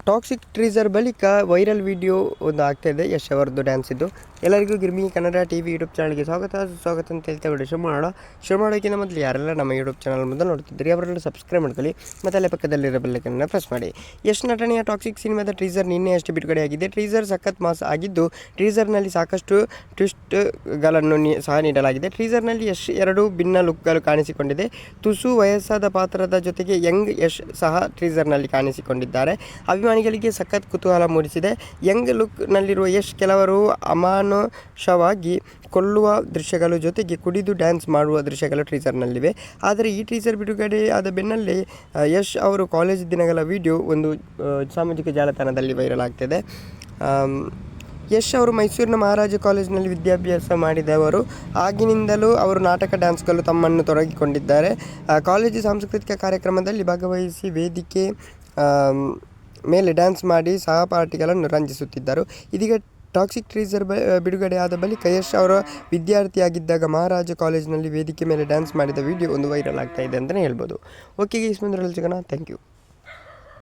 Toxic ಟ್ರೀಸರ್ ಬಳಿಕ viral video ಒಂದು ಆಗ್ತಾಯಿದೆ ಯಶ್ ಅವರದ್ದು ಡ್ಯಾನ್ಸ್ ಇದ್ದು. ಎಲ್ಲರಿಗೂ ಗಿರ್ಮಿ ಕನ್ನಡ ಟಿವಿ ಯೂಟ್ಯೂಬ್ ಚಾನಲ್ಗೆ ಸ್ವಾಗತ ಅಂತ ಹೇಳ್ತಾ ವಿಡಿಯೋ ಶುರು ಮಾಡೋಕ್ಕಿಂತ ಮೊದಲು ಯಾರೆಲ್ಲ ನಮ್ಮ ಯೂಟ್ಯೂಬ್ ಚಾನಲ್ ಮುಂದೆ ನೋಡ್ತಿದ್ದೀರಿ ಅವರೆಲ್ಲ ಸಬ್ಸ್ಕ್ರೈಬ್ ಮಾಡ್ಕೊಳ್ಳಿ ಮತ್ತು ಅಲ್ಲೇ ಪಕ್ಕದಲ್ಲಿರೋ ಬೆಲ್ಲೈಕನ್ನ ಪ್ರೆಸ್ ಮಾಡಿ. ಯಶ್ ನಟನೆಯ ಟಾಕ್ಸಿಕ್ ಸಿನಿಮಾದ ಟ್ರೀಸರ್ ನಿನ್ನೆ ಅಷ್ಟು ಬಿಡುಗಡೆಯಾಗಿದೆ. ಟ್ರೀಸರ್ ಸಖತ್ ಮಾಸ್ ಆಗಿದ್ದು ಟ್ರೀಸರ್ನಲ್ಲಿ ಸಾಕಷ್ಟು ಟ್ವಿಸ್ಟ್ಗಳನ್ನು ಸಹ ನೀಡಲಾಗಿದೆ. ಟ್ರೀಸರ್ನಲ್ಲಿ ಯಶ್ ಎರಡು ಭಿನ್ನ ಲುಕ್ಗಳು ಕಾಣಿಸಿಕೊಂಡಿದೆ. ತುಸು ವಯಸ್ಸಾದ ಪಾತ್ರದ ಜೊತೆಗೆ ಯಂಗ್ ಯಶ್ ಸಹ ಟ್ರೀಸರ್ನಲ್ಲಿ ಕಾಣಿಸಿಕೊಂಡಿದ್ದಾರೆ. ಅಭಿಮಾನಿಗಳಿಗೆ ಸಖತ್ ಕುತೂಹಲ ಮೂಡಿಸಿದೆ. ಯಂಗ್ ಲುಕ್ನಲ್ಲಿರುವ ಯಶ್ ಕೆಲವರು ಅಮಾನುಷವಾಗಿ ಕೊಲ್ಲುವ ದೃಶ್ಯಗಳು ಜೊತೆಗೆ ಕುಡಿದು ಡ್ಯಾನ್ಸ್ ಮಾಡುವ ದೃಶ್ಯಗಳು ಟ್ರೀಸರ್ನಲ್ಲಿವೆ. ಆದರೆ ಈ ಟ್ರೀಸರ್ ಬಿಡುಗಡೆಯಾದ ಬೆನ್ನಲ್ಲೇ ಯಶ್ ಅವರು ಕಾಲೇಜ್ ದಿನಗಳ ವಿಡಿಯೋ ಒಂದು ಸಾಮಾಜಿಕ ಜಾಲತಾಣದಲ್ಲಿ ವೈರಲ್ ಆಗ್ತಿದೆ. ಯಶ್ ಅವರು ಮೈಸೂರಿನ ಮಹಾರಾಜ ಕಾಲೇಜಿನಲ್ಲಿ ವಿದ್ಯಾಭ್ಯಾಸ ಮಾಡಿದವರು. ಆಗಿನಿಂದಲೂ ಅವರು ನಾಟಕ ಡ್ಯಾನ್ಸ್ಗಳು ತಮ್ಮನ್ನು ತೊಡಗಿಕೊಂಡಿದ್ದಾರೆ. ಕಾಲೇಜು ಸಾಂಸ್ಕೃತಿಕ ಕಾರ್ಯಕ್ರಮದಲ್ಲಿ ಭಾಗವಹಿಸಿ ವೇದಿಕೆ ಮೇಲೆ ಡ್ಯಾನ್ಸ್ ಮಾಡಿ ಸಹಪಾಠಿಗಳನ್ನು ರಂಜಿಸುತ್ತಿದ್ದರು. ಇದೀಗ ಟಾಕ್ಸಿಕ್ ಟ್ರೀಸರ್ ಬಿಡುಗಡೆಯಾದ ಬಳಿಕ ಯಶ್ ಅವರ ವಿದ್ಯಾರ್ಥಿಯಾಗಿದ್ದಾಗ ಮಹಾರಾಜ ಕಾಲೇಜಿನಲ್ಲಿ ವೇದಿಕೆ ಮೇಲೆ ಡ್ಯಾನ್ಸ್ ಮಾಡಿದ ವಿಡಿಯೋ ಒಂದು ವೈರಲ್ ಆಗ್ತಾ ಇದೆ ಅಂತಲೇ ಹೇಳ್ಬೋದು. ಓಕೆ ಗೈಸ್, ಮುಂದೆ ಸಿಗೋಣ. Thank you.